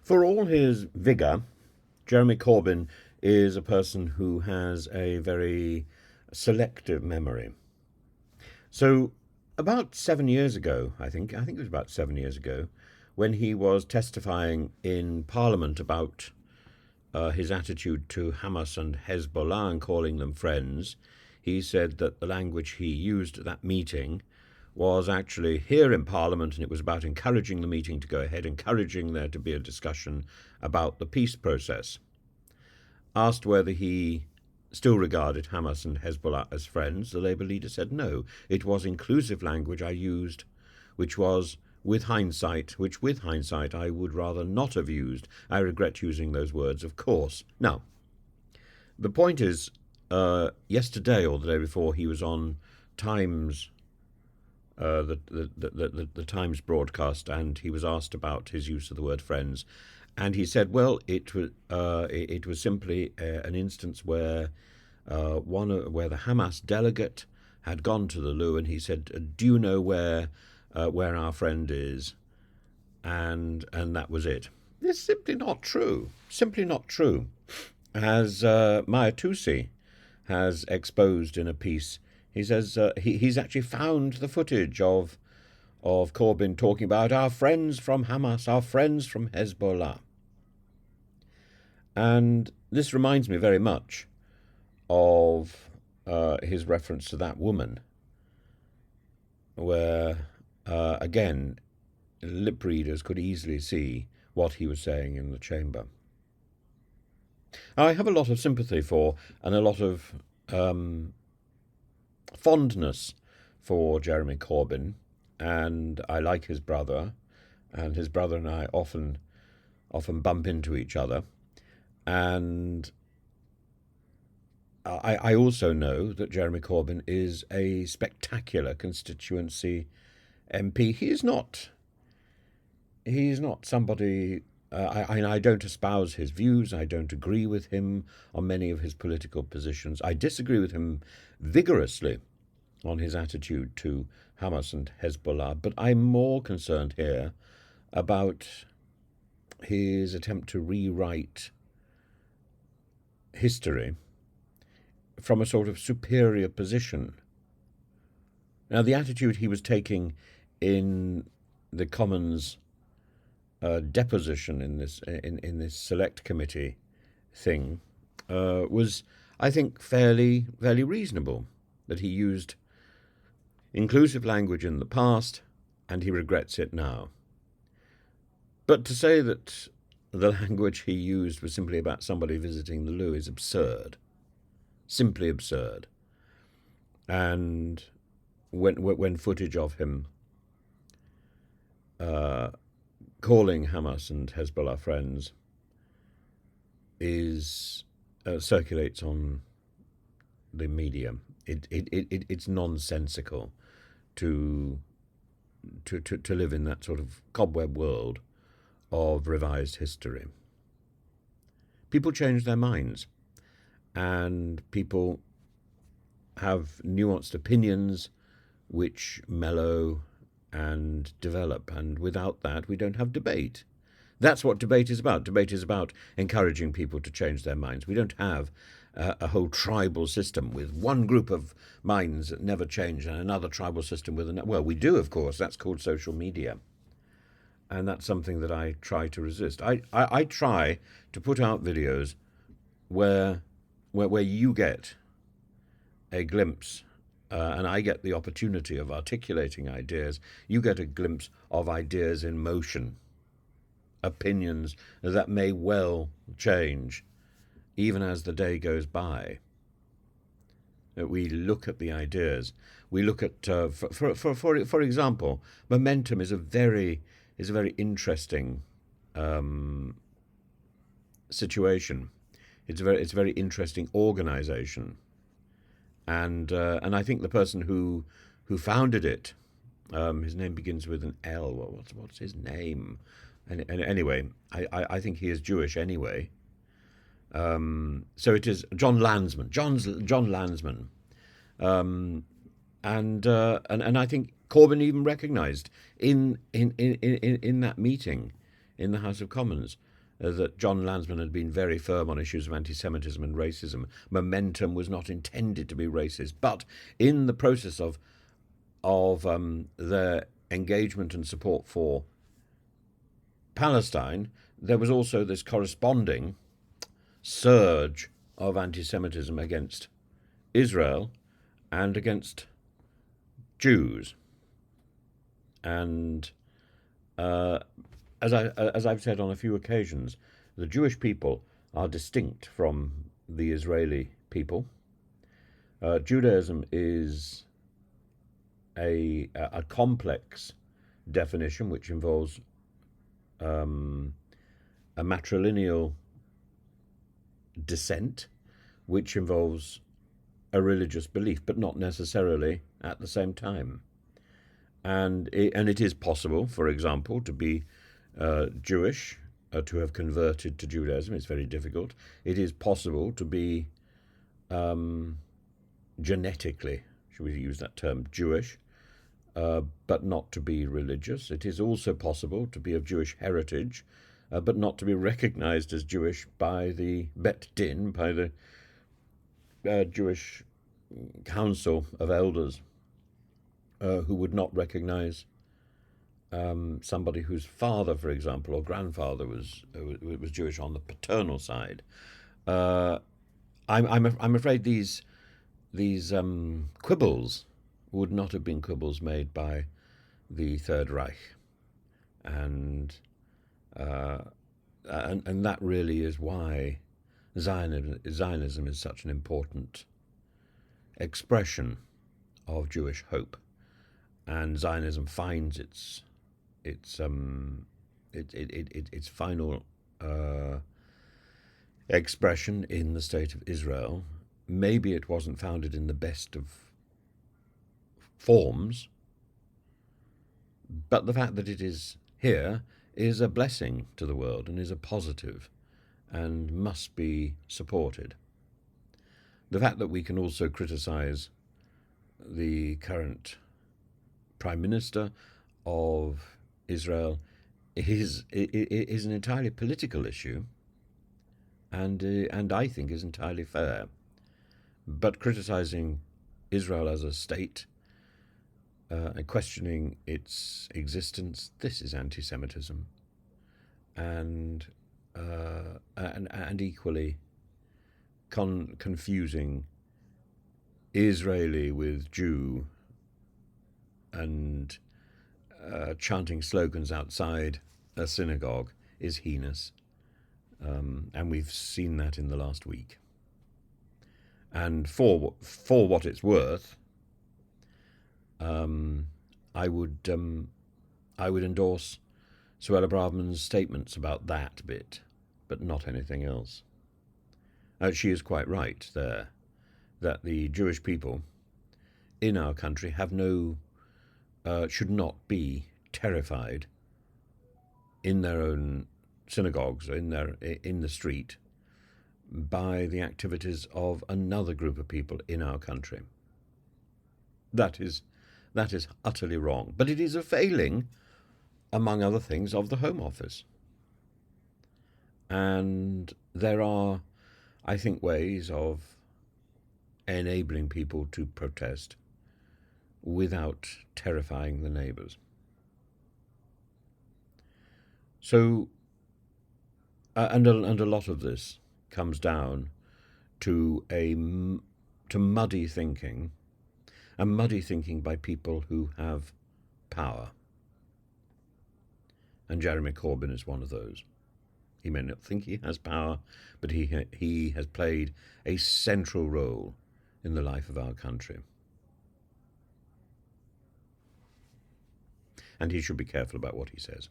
For all his vigour, Jeremy Corbyn is a person who has a very selective memory. So, about 7 years ago, I think it was about 7 years ago, when he was testifying in Parliament about his attitude to Hamas and Hezbollah and calling them friends, he said that the language he used at that meeting was actually here in Parliament, and it was about encouraging the meeting to go ahead, encouraging there to be a discussion about the peace process. Asked whether he still regarded Hamas and Hezbollah as friends, the Labour leader said no. It was inclusive language I used, which with hindsight I would rather not have used. I regret using those words, of course. Now, the point is, yesterday or the day before, he was on Times, the Times broadcast, and he was asked about his use of the word friends. And he said, well, it was simply an instance where where the Hamas delegate had gone to the loo, and he said, "Do you know where our friend is?" And that was it. It's simply not true. Simply not true. As Maya Tusi has exposed in a piece, he says he's actually found the footage of Corbyn talking about our friends from Hamas, our friends from Hezbollah. And this reminds me very much of his reference to that woman, where, again, lip readers could easily see what he was saying in the chamber. I have a lot of sympathy for and a lot of fondness for Jeremy Corbyn, and I like his brother, and his brother and I often bump into each other. And I also know that Jeremy Corbyn is a spectacular constituency MP. He's not somebody. I don't espouse his views. I don't agree with him on many of his political positions. I disagree with him vigorously on his attitude to Hamas and Hezbollah. But I'm more concerned here about his attempt to rewrite history from a sort of superior position. Now, the attitude he was taking in the Commons deposition in this select committee thing was, I think, fairly reasonable. That he used inclusive language in the past, and he regrets it now. But to say that the language he used was simply about somebody visiting the loo is absurd. Simply absurd. And when footage of him calling Hamas and Hezbollah friends circulates on the media, it's nonsensical to live in that sort of cobweb world of revised history. People change their minds, and people have nuanced opinions which mellow and develop, and without that we don't have debate. That's what debate is about. Debate is about encouraging people to change their minds. We don't have a whole tribal system with one group of minds that never change and another tribal system with another. Well, we do, of course. That's called social media. And that's something that I try to resist. I try to put out videos where you get a glimpse, and I get the opportunity of articulating ideas. You get a glimpse of ideas in motion, opinions that may well change, even as the day goes by. We look at the ideas. We look at, for example, momentum is a very interesting situation. It's a very interesting organisation, and I think the person who founded it, his name begins with an L. Well, what's his name? And anyway, I think he is Jewish anyway. So it is John Landsman. John Landsman, and I think Corbyn even recognised in that meeting in the House of Commons that John Landsman had been very firm on issues of anti-Semitism and racism. Momentum was not intended to be racist, but in the process of their engagement and support for Palestine, there was also this corresponding surge of anti-Semitism against Israel and against Jews. And as I've said on a few occasions, the Jewish people are distinct from the Israeli people. Judaism is a complex definition which involves a matrilineal descent, which involves a religious belief, but not necessarily at the same time. And it is possible, for example, to be Jewish, to have converted to Judaism. It's very difficult. It is possible to be genetically, should we use that term, Jewish, but not to be religious. It is also possible to be of Jewish heritage, but not to be recognized as Jewish by the Bet Din, by the Jewish Council of Elders, who would not recognize somebody whose father, for example, or grandfather was Jewish on the paternal side. I'm afraid these quibbles would not have been quibbles made by the Third Reich, and that really is why Zionism is such an important expression of Jewish hope, and Zionism finds its final expression in the state of Israel. Maybe it wasn't founded in the best of forms, but the fact that it is here is a blessing to the world and is a positive and must be supported. The fact that we can also criticize the current Prime Minister of Israel is an entirely political issue, and I think is entirely fair. But criticizing Israel as a state and questioning its existence, this is anti-Semitism, and equally confusing Israeli with Jew and chanting slogans outside a synagogue is heinous, and we've seen that in the last week. And for what it's worth, I would endorse Suella Braverman's statements about that bit, but not anything else. She is quite right there that the Jewish people in our country have should not be terrified in their own synagogues or in the street by the activities of another group of people in our country. That is utterly wrong. But it is a failing, among other things, of the Home Office. And there are, I think, ways of enabling people to protest without terrifying the neighbours. So, and a lot of this comes down to muddy thinking, and muddy thinking by people who have power. And Jeremy Corbyn is one of those. He may not think he has power, but he has played a central role in the life of our country. And he should be careful about what he says.